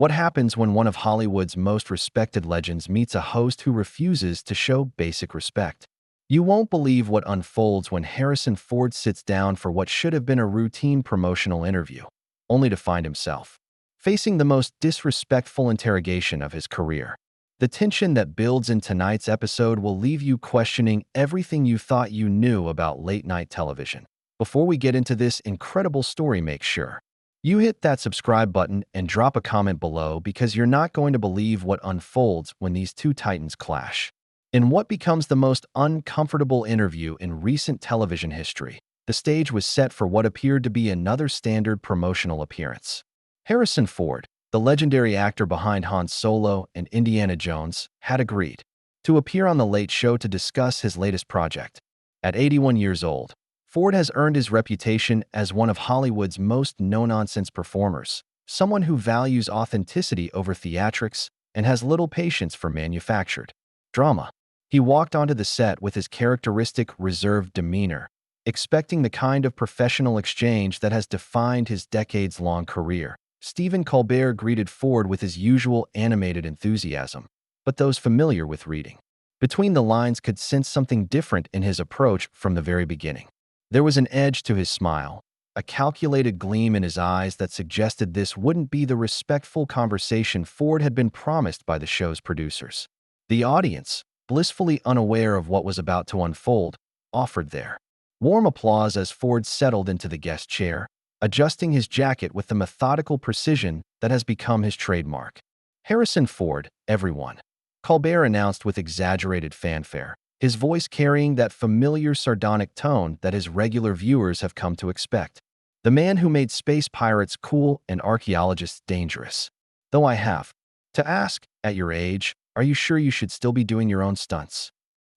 What happens when one of Hollywood's most respected legends meets a host who refuses to show basic respect? You won't believe what unfolds when Harrison Ford sits down for what should have been a routine promotional interview, only to find himself facing the most disrespectful interrogation of his career. The tension that builds in tonight's episode will leave you questioning everything you thought you knew about late-night television. Before we get into this incredible story, make sure you hit that subscribe button and drop a comment below because you're not going to believe what unfolds when these two titans clash. In what becomes the most uncomfortable interview in recent television history, the stage was set for what appeared to be another standard promotional appearance. Harrison Ford, the legendary actor behind Han Solo and Indiana Jones, had agreed to appear on The Late Show to discuss his latest project. At 81 years old, Ford has earned his reputation as one of Hollywood's most no-nonsense performers, someone who values authenticity over theatrics and has little patience for manufactured drama. He walked onto the set with his characteristic reserved demeanor, expecting the kind of professional exchange that has defined his decades-long career. Stephen Colbert greeted Ford with his usual animated enthusiasm, but those familiar with reading between the lines could sense something different in his approach from the very beginning. There was an edge to his smile, a calculated gleam in his eyes that suggested this wouldn't be the respectful conversation Ford had been promised by the show's producers. The audience, blissfully unaware of what was about to unfold, offered their warm applause as Ford settled into the guest chair, adjusting his jacket with the methodical precision that has become his trademark. Harrison Ford, everyone, Colbert announced with exaggerated fanfare, his voice carrying that familiar sardonic tone that his regular viewers have come to expect. The man who made space pirates cool and archaeologists dangerous. Though I have to ask, at your age, are you sure you should still be doing your own stunts?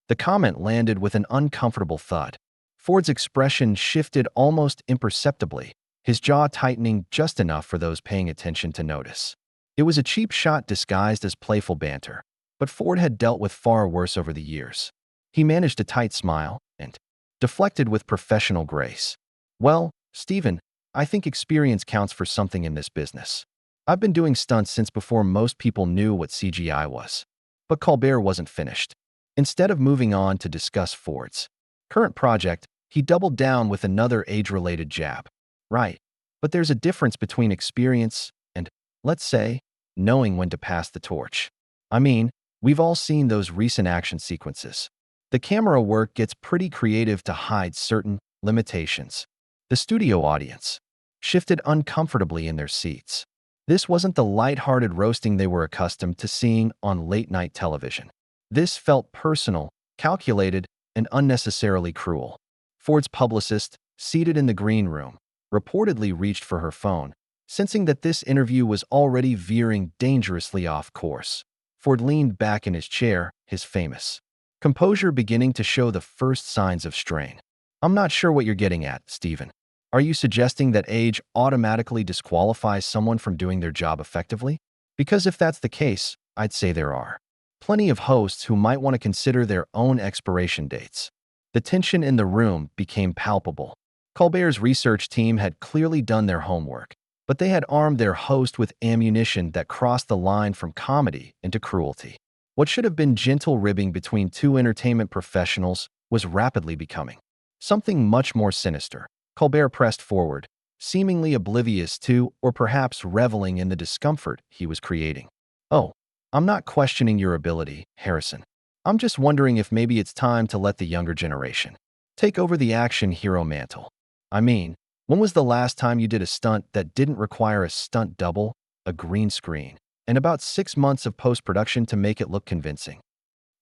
The comment landed with an uncomfortable thud. Ford's expression shifted almost imperceptibly, his jaw tightening just enough for those paying attention to notice. It was a cheap shot disguised as playful banter, but Ford had dealt with far worse over the years. He managed a tight smile and deflected with professional grace. Well, Stephen, I think experience counts for something in this business. I've been doing stunts since before most people knew what CGI was. But Colbert wasn't finished. Instead of moving on to discuss Ford's current project, he doubled down with another age-related jab. Right, but there's a difference between experience and, let's say, knowing when to pass the torch. I mean, we've all seen those recent action sequences. The camera work gets pretty creative to hide certain limitations. The studio audience shifted uncomfortably in their seats. This wasn't the light-hearted roasting they were accustomed to seeing on late-night television. This felt personal, calculated, and unnecessarily cruel. Ford's publicist, seated in the green room, reportedly reached for her phone, sensing that this interview was already veering dangerously off course. Ford leaned back in his chair, his famous composure beginning to show the first signs of strain. I'm not sure what you're getting at, Stephen. Are you suggesting that age automatically disqualifies someone from doing their job effectively? Because if that's the case, I'd say there are plenty of hosts who might want to consider their own expiration dates. The tension in the room became palpable. Colbert's research team had clearly done their homework, but they had armed their host with ammunition that crossed the line from comedy into cruelty. What should have been gentle ribbing between two entertainment professionals was rapidly becoming something much more sinister. Colbert pressed forward, seemingly oblivious to, or perhaps reveling in the discomfort he was creating. Oh, I'm not questioning your ability, Harrison. I'm just wondering if maybe it's time to let the younger generation take over the action hero mantle. I mean, when was the last time you did a stunt that didn't require a stunt double, a green screen, and about 6 months of post-production to make it look convincing?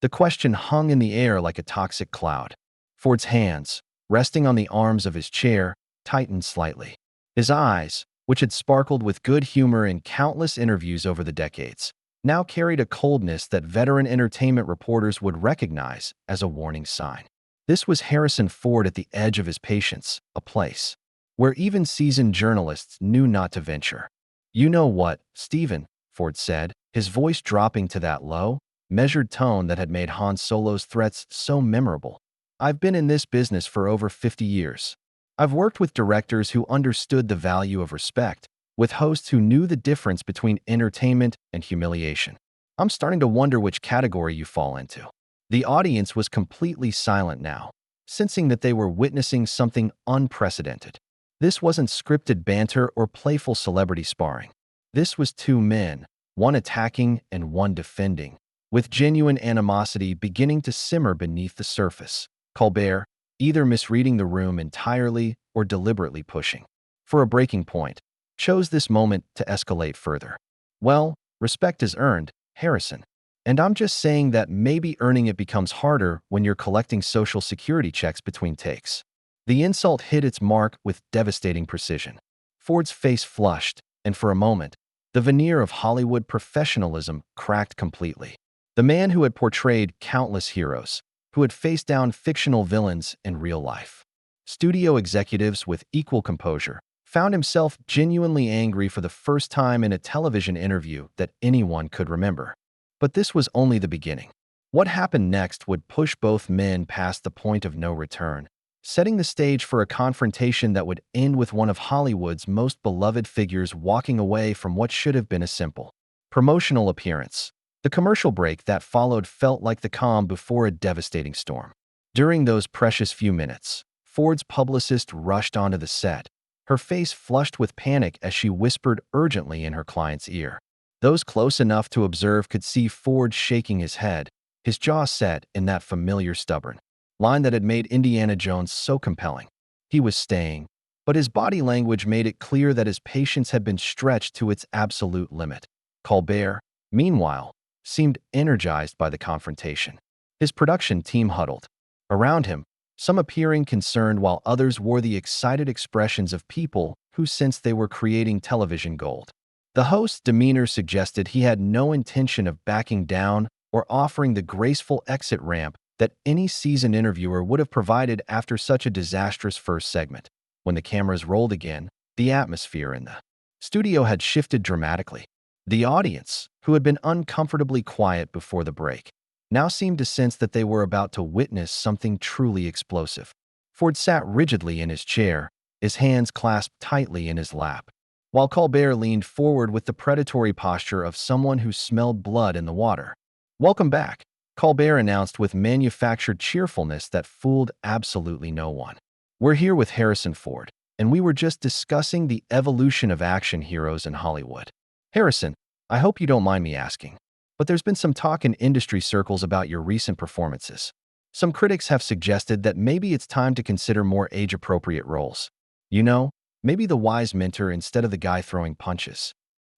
The question hung in the air like a toxic cloud. Ford's hands, resting on the arms of his chair, tightened slightly. His eyes, which had sparkled with good humor in countless interviews over the decades, now carried a coldness that veteran entertainment reporters would recognize as a warning sign. This was Harrison Ford at the edge of his patience, a place where even seasoned journalists knew not to venture. You know what, Stephen, Ford said, his voice dropping to that low, measured tone that had made Han Solo's threats so memorable. I've been in this business for over 50 years. I've worked with directors who understood the value of respect, with hosts who knew the difference between entertainment and humiliation. I'm starting to wonder which category you fall into. The audience was completely silent now, sensing that they were witnessing something unprecedented. This wasn't scripted banter or playful celebrity sparring. This was two men, one attacking and one defending, with genuine animosity beginning to simmer beneath the surface. Colbert, either misreading the room entirely or deliberately pushing for a breaking point, chose this moment to escalate further. Well, respect is earned, Harrison. And I'm just saying that maybe earning it becomes harder when you're collecting social security checks between takes. The insult hit its mark with devastating precision. Ford's face flushed, and for a moment, the veneer of Hollywood professionalism cracked completely. The man who had portrayed countless heroes, who had faced down fictional villains in real life. Studio executives with equal composure found himself genuinely angry for the first time in a television interview that anyone could remember. But this was only the beginning. What happened next would push both men past the point of no return, setting the stage for a confrontation that would end with one of Hollywood's most beloved figures walking away from what should have been a simple promotional appearance. The commercial break that followed felt like the calm before a devastating storm. During those precious few minutes, Ford's publicist rushed onto the set, her face flushed with panic as she whispered urgently in her client's ear. Those close enough to observe could see Ford shaking his head, his jaw set in that familiar stubborn line that had made Indiana Jones so compelling. He was staying, but his body language made it clear that his patience had been stretched to its absolute limit. Colbert, meanwhile, seemed energized by the confrontation. His production team huddled around him, some appearing concerned while others wore the excited expressions of people who sensed they were creating television gold. The host's demeanor suggested he had no intention of backing down or offering the graceful exit ramp that any seasoned interviewer would have provided after such a disastrous first segment. When the cameras rolled again, the atmosphere in the studio had shifted dramatically. The audience, who had been uncomfortably quiet before the break, now seemed to sense that they were about to witness something truly explosive. Ford sat rigidly in his chair, his hands clasped tightly in his lap, while Colbert leaned forward with the predatory posture of someone who smelled blood in the water. "Welcome back," Colbert announced with manufactured cheerfulness that fooled absolutely no one. "We're here with Harrison Ford, and we were just discussing the evolution of action heroes in Hollywood. Harrison, I hope you don't mind me asking, but there's been some talk in industry circles about your recent performances. Some critics have suggested that maybe it's time to consider more age-appropriate roles. You know, maybe the wise mentor instead of the guy throwing punches."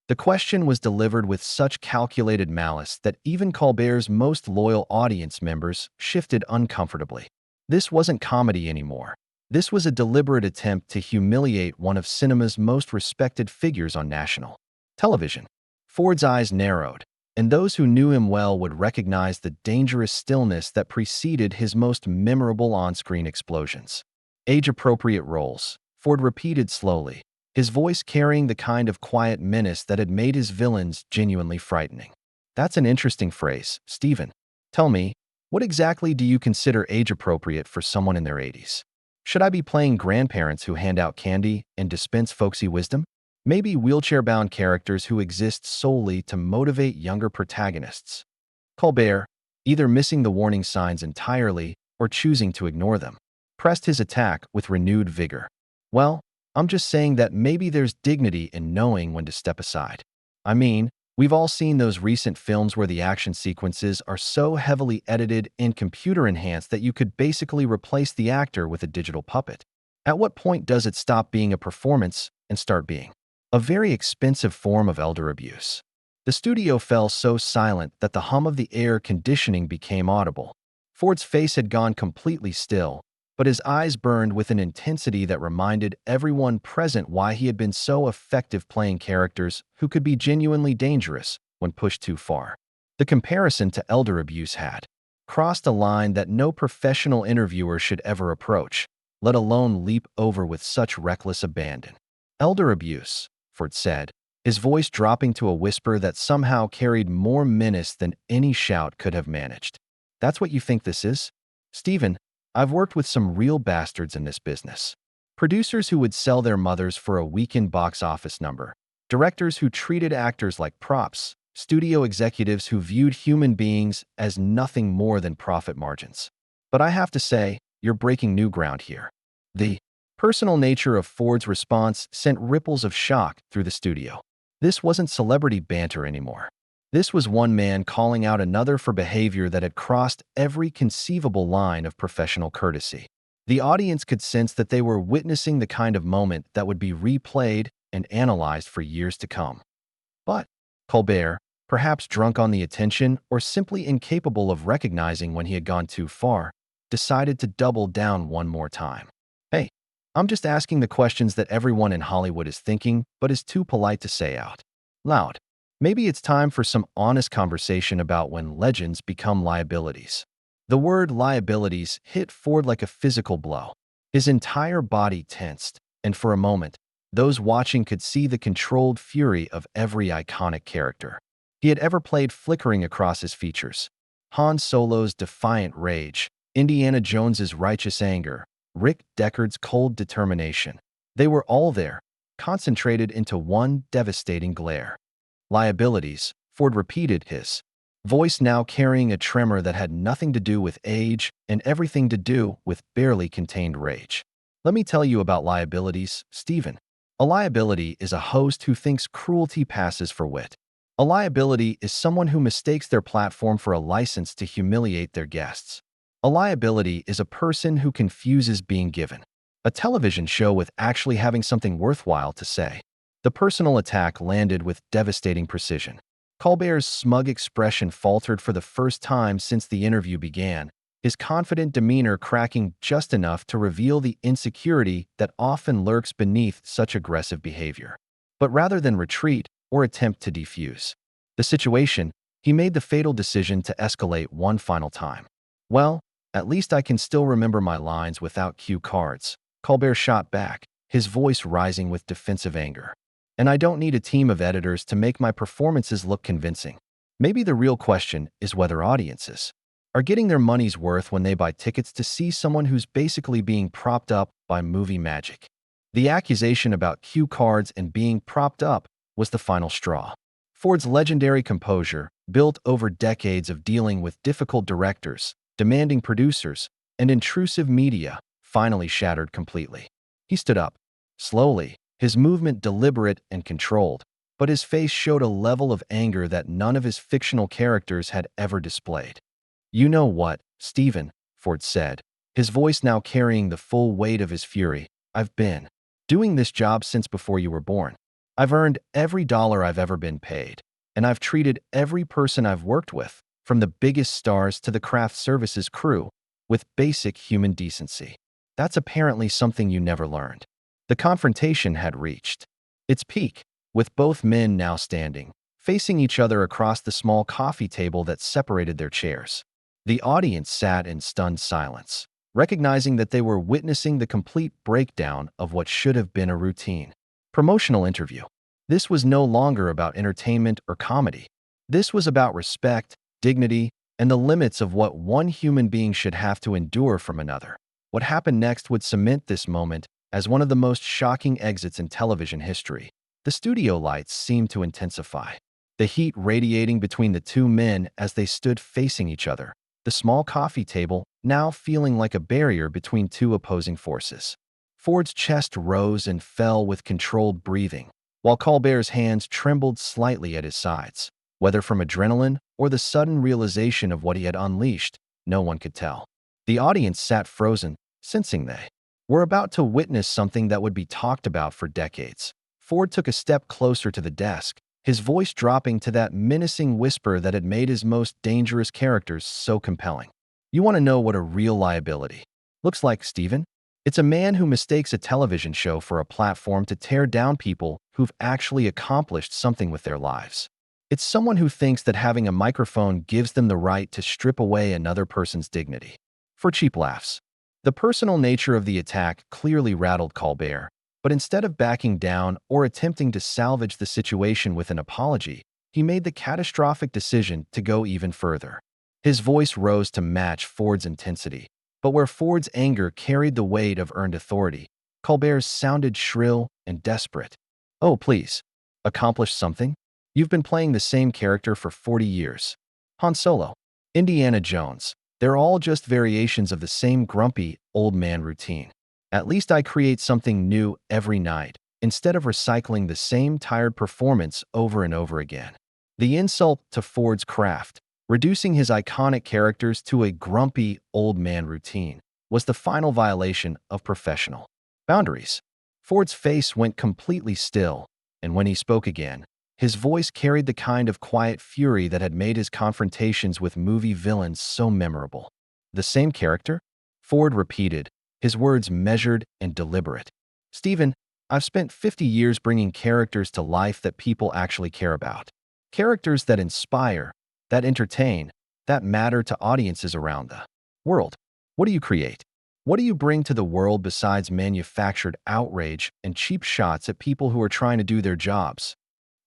The question was delivered with such calculated malice that even Colbert's most loyal audience members shifted uncomfortably. This wasn't comedy anymore. This was a deliberate attempt to humiliate one of cinema's most respected figures on national television. Ford's eyes narrowed, and those who knew him well would recognize the dangerous stillness that preceded his most memorable on-screen explosions. "Age-appropriate roles," Ford repeated slowly, his voice carrying the kind of quiet menace that had made his villains genuinely frightening. "That's an interesting phrase, Stephen. Tell me, what exactly do you consider age-appropriate for someone in their 80s? Should I be playing grandparents who hand out candy and dispense folksy wisdom? Maybe wheelchair-bound characters who exist solely to motivate younger protagonists?" Colbert, either missing the warning signs entirely or choosing to ignore them, pressed his attack with renewed vigor. "Well, I'm just saying that maybe there's dignity in knowing when to step aside. I mean, we've all seen those recent films where the action sequences are so heavily edited and computer-enhanced that you could basically replace the actor with a digital puppet. At what point does it stop being a performance and start being a very expensive form of elder abuse?" The studio fell so silent that the hum of the air conditioning became audible. Ford's face had gone completely still, but his eyes burned with an intensity that reminded everyone present why he had been so effective playing characters who could be genuinely dangerous when pushed too far. The comparison to elder abuse had crossed a line that no professional interviewer should ever approach, let alone leap over with such reckless abandon. "Elder abuse," Ford said, his voice dropping to a whisper that somehow carried more menace than any shout could have managed. "That's what you think this is? Stephen, I've worked with some real bastards in this business. Producers who would sell their mothers for a weekend box office number, directors who treated actors like props, studio executives who viewed human beings as nothing more than profit margins. But I have to say, you're breaking new ground here. The personal nature of Ford's response sent ripples of shock through the studio. This wasn't celebrity banter anymore. This was one man calling out another for behavior that had crossed every conceivable line of professional courtesy. The audience could sense that they were witnessing the kind of moment that would be replayed and analyzed for years to come. But Colbert, perhaps drunk on the attention or simply incapable of recognizing when he had gone too far, decided to double down one more time. Hey, I'm just asking the questions that everyone in Hollywood is thinking but is too polite to say out loud. Maybe it's time for some honest conversation about when legends become liabilities. The word liabilities hit Ford like a physical blow. His entire body tensed, and for a moment, those watching could see the controlled fury of every iconic character he had ever played flickering across his features. Han Solo's defiant rage, Indiana Jones's righteous anger, Rick Deckard's cold determination. They were all there, concentrated into one devastating glare. Liabilities, Ford repeated, his voice now carrying a tremor that had nothing to do with age and everything to do with barely contained rage. Let me tell you about liabilities, Stephen. A liability is a host who thinks cruelty passes for wit. A liability is someone who mistakes their platform for a license to humiliate their guests. A liability is a person who confuses being given a television show with actually having something worthwhile to say. The personal attack landed with devastating precision. Colbert's smug expression faltered for the first time since the interview began, his confident demeanor cracking just enough to reveal the insecurity that often lurks beneath such aggressive behavior. But rather than retreat or attempt to defuse the situation, he made the fatal decision to escalate one final time. Well, at least I can still remember my lines without cue cards, Colbert shot back, his voice rising with defensive anger. And I don't need a team of editors to make my performances look convincing. Maybe the real question is whether audiences are getting their money's worth when they buy tickets to see someone who's basically being propped up by movie magic. The accusation about cue cards and being propped up was the final straw. Ford's legendary composure, built over decades of dealing with difficult directors, demanding producers, and intrusive media, finally shattered completely. He stood up, slowly, his movement deliberate and controlled, but his face showed a level of anger that none of his fictional characters had ever displayed. "You know what, Stephen," Ford said, his voice now carrying the full weight of his fury. "I've been doing this job since before you were born. I've earned every dollar I've ever been paid, and I've treated every person I've worked with, from the biggest stars to the craft services crew, with basic human decency. That's apparently something you never learned." The confrontation had reached its peak, with both men now standing, facing each other across the small coffee table that separated their chairs. The audience sat in stunned silence, recognizing that they were witnessing the complete breakdown of what should have been a routine promotional interview. This was no longer about entertainment or comedy. This was about respect, dignity, and the limits of what one human being should have to endure from another. What happened next would cement this moment as one of the most shocking exits in television history. The studio lights seemed to intensify, the heat radiating between the two men as they stood facing each other, the small coffee table now feeling like a barrier between two opposing forces. Ford's chest rose and fell with controlled breathing, while Colbert's hands trembled slightly at his sides. Whether from adrenaline or the sudden realization of what he had unleashed, no one could tell. The audience sat frozen, sensing they were about to witness something that would be talked about for decades. Ford took a step closer to the desk, his voice dropping to that menacing whisper that had made his most dangerous characters so compelling. "You want to know what a real liability looks like, Stephen? It's a man who mistakes a television show for a platform to tear down people who've actually accomplished something with their lives. It's someone who thinks that having a microphone gives them the right to strip away another person's dignity for cheap laughs." The personal nature of the attack clearly rattled Colbert, but instead of backing down or attempting to salvage the situation with an apology, he made the catastrophic decision to go even further. His voice rose to match Ford's intensity, but where Ford's anger carried the weight of earned authority, Colbert's sounded shrill and desperate. "Oh, please. Accomplished something? You've been playing the same character for 40 years. Han Solo, Indiana Jones, they're all just variations of the same grumpy, old man routine. At least I create something new every night, instead of recycling the same tired performance over and over again. The insult to Ford's craft, reducing his iconic characters to a grumpy, old man routine, was the final violation of professional boundaries. Ford's face went completely still, and when he spoke again, his voice carried the kind of quiet fury that had made his confrontations with movie villains so memorable. The same character? Ford repeated, his words measured and deliberate. Stephen, I've spent 50 years bringing characters to life that people actually care about. Characters that inspire, that entertain, that matter to audiences around the world. What do you create? What do you bring to the world besides manufactured outrage and cheap shots at people who are trying to do their jobs?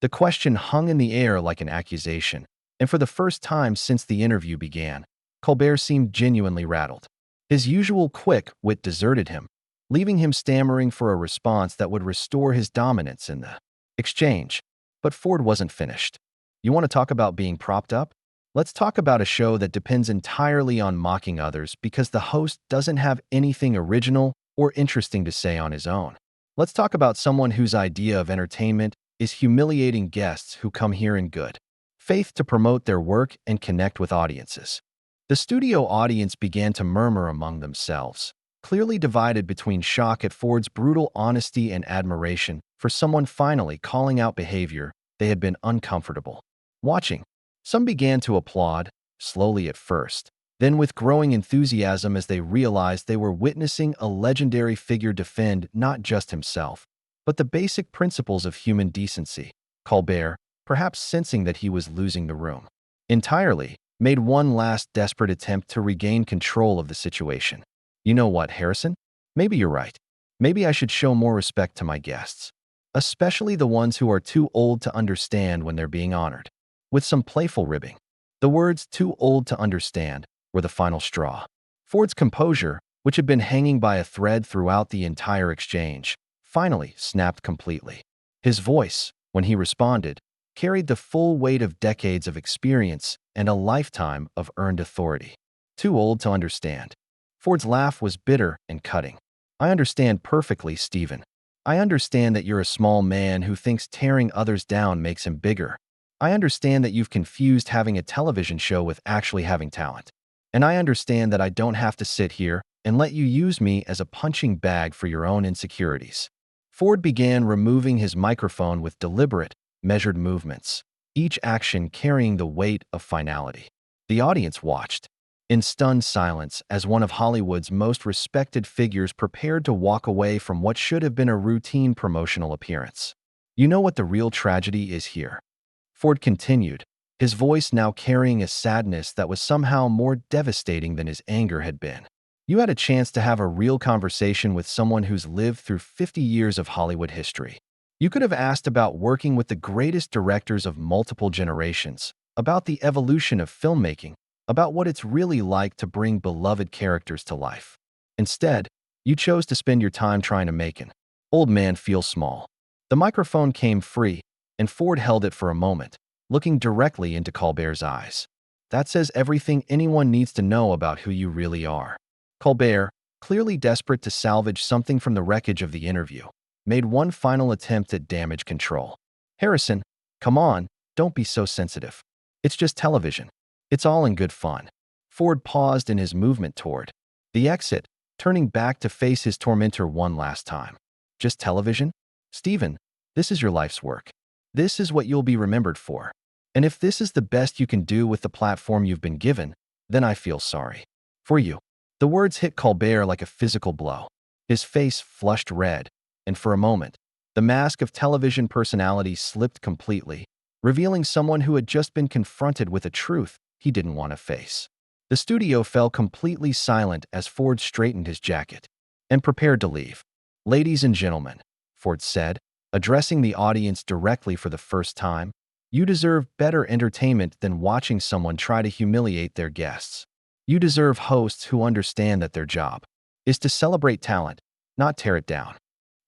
The question hung in the air like an accusation, and for the first time since the interview began, Colbert seemed genuinely rattled. His usual quick wit deserted him, leaving him stammering for a response that would restore his dominance in the exchange. But Ford wasn't finished. You want to talk about being propped up? Let's talk about a show that depends entirely on mocking others because the host doesn't have anything original or interesting to say on his own. Let's talk about someone whose idea of entertainment is humiliating guests who come here in good faith to promote their work and connect with audiences. The studio audience began to murmur among themselves, clearly divided between shock at Ford's brutal honesty and admiration for someone finally calling out behavior they had been uncomfortable watching. Some began to applaud, slowly at first, then with growing enthusiasm as they realized they were witnessing a legendary figure defend not just himself, but the basic principles of human decency. Colbert, perhaps sensing that he was losing the room entirely, made one last desperate attempt to regain control of the situation. You know what, Harrison? Maybe you're right. Maybe I should show more respect to my guests, especially the ones who are too old to understand when they're being honored. With some playful ribbing. The words "too old to understand" were the final straw. Ford's composure, which had been hanging by a thread throughout the entire exchange, finally snapped completely. His voice, when he responded, carried the full weight of decades of experience and a lifetime of earned authority. Too old to understand. Ford's laugh was bitter and cutting. I understand perfectly, Stephen. I understand that you're a small man who thinks tearing others down makes him bigger. I understand that you've confused having a television show with actually having talent. And I understand that I don't have to sit here and let you use me as a punching bag for your own insecurities. Ford began removing his microphone with deliberate, measured movements, each action carrying the weight of finality. The audience watched, in stunned silence, as one of Hollywood's most respected figures prepared to walk away from what should have been a routine promotional appearance. You know what the real tragedy is here? Ford continued, his voice now carrying a sadness that was somehow more devastating than his anger had been. You had a chance to have a real conversation with someone who's lived through 50 years of Hollywood history. You could have asked about working with the greatest directors of multiple generations, about the evolution of filmmaking, about what it's really like to bring beloved characters to life. Instead, you chose to spend your time trying to make an old man feel small. The microphone came free, and Ford held it for a moment, looking directly into Colbert's eyes. That says everything anyone needs to know about who you really are. Colbert, clearly desperate to salvage something from the wreckage of the interview, made one final attempt at damage control. Harrison, come on, don't be so sensitive. It's just television. It's all in good fun. Ford paused in his movement toward the exit, turning back to face his tormentor one last time. Just television? Stephen, this is your life's work. This is what you'll be remembered for. And if this is the best you can do with the platform you've been given, then I feel sorry for you. The words hit Colbert like a physical blow. His face flushed red, and for a moment, the mask of television personality slipped completely, revealing someone who had just been confronted with a truth he didn't want to face. The studio fell completely silent as Ford straightened his jacket and prepared to leave. Ladies and gentlemen, Ford said, addressing the audience directly for the first time, you deserve better entertainment than watching someone try to humiliate their guests. You deserve hosts who understand that their job is to celebrate talent, not tear it down.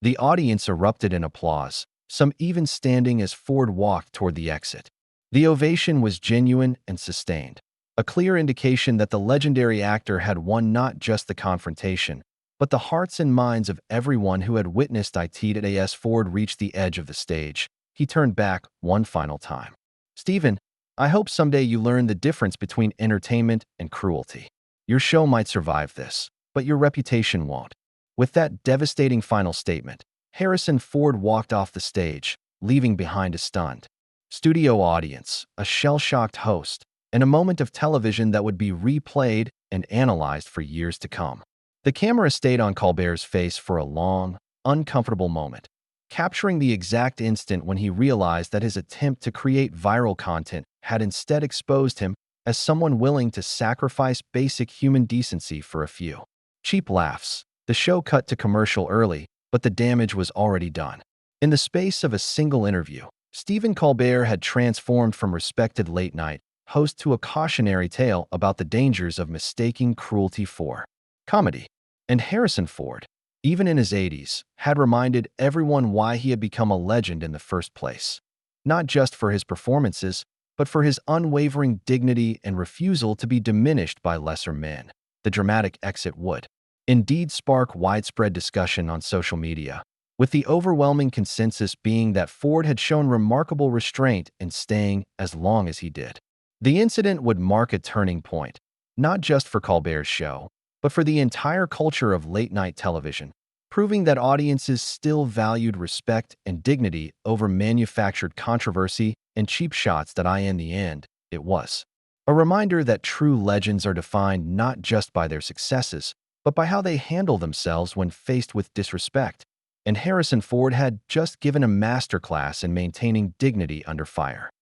The audience erupted in applause, some even standing as Ford walked toward the exit. The ovation was genuine and sustained, a clear indication that the legendary actor had won not just the confrontation, but the hearts and minds of everyone who had witnessed it as Ford reached the edge of the stage. He turned back one final time. "Stephen, I hope someday you learn the difference between entertainment and cruelty. Your show might survive this, but your reputation won't." With that devastating final statement, Harrison Ford walked off the stage, leaving behind a stunned studio audience, a shell-shocked host, and a moment of television that would be replayed and analyzed for years to come. The camera stayed on Colbert's face for a long, uncomfortable moment, capturing the exact instant when he realized that his attempt to create viral content had instead exposed him as someone willing to sacrifice basic human decency for a few cheap laughs. The show cut to commercial early, but the damage was already done. In the space of a single interview, Stephen Colbert had transformed from respected late-night host to a cautionary tale about the dangers of mistaking cruelty for comedy. And Harrison Ford, even in his 80s, had reminded everyone why he had become a legend in the first place. Not just for his performances, but for his unwavering dignity and refusal to be diminished by lesser men. The dramatic exit would indeed spark widespread discussion on social media, with the overwhelming consensus being that Ford had shown remarkable restraint in staying as long as he did. The incident would mark a turning point, not just for Colbert's show, but for the entire culture of late-night television, proving that audiences still valued respect and dignity over manufactured controversy and cheap shots. In the end, it was a reminder that true legends are defined not just by their successes, but by how they handle themselves when faced with disrespect. And Harrison Ford had just given a masterclass in maintaining dignity under fire.